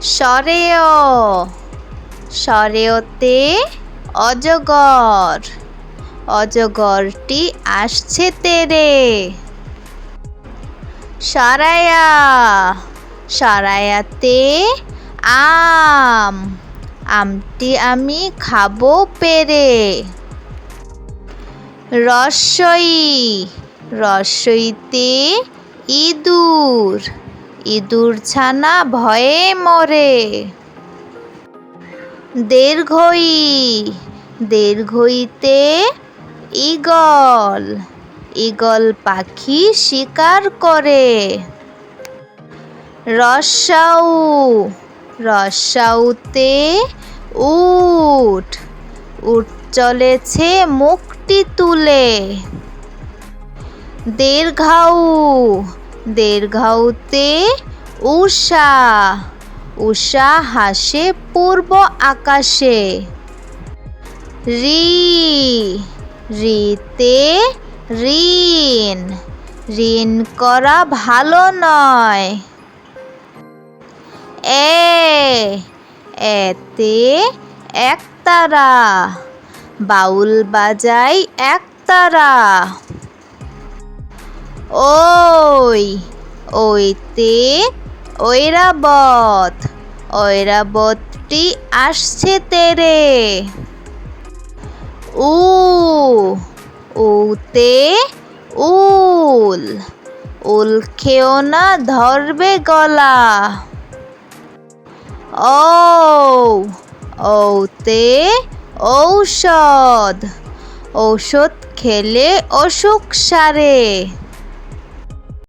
সরেয় সরেয়তে অজগর অজগরটি আসছে তেরে। সরায়া সরায়াতে আম আমটি আমি খাবো পেরে। রস্বই রস্বইতে ইঁদুর ইঁদুর ছানা ভয়ে মরে। দীর্ঘই দীর্ঘইতে ঈগল ঈগল পাখি শিকার করে। রস্বাউ রস্বাউতে উট উট চলেছে মুখটি তুলে। দীর্ঘাউ দীর্ঘাউতে উষা উষা হাসে পূর্ব আকাশে। রি রিতে ঋণ ঋণ করা ভালো নয়। এতে একতারা বাউল বাজায় একতারা। ওই ওইতে ঐরাবত ঐরাবতটি আসছে তেরে। উতে উল উল খেও না ধরবে গলা। ঔতে ঔষধ ঔষধ খেলে অসুখ সারে।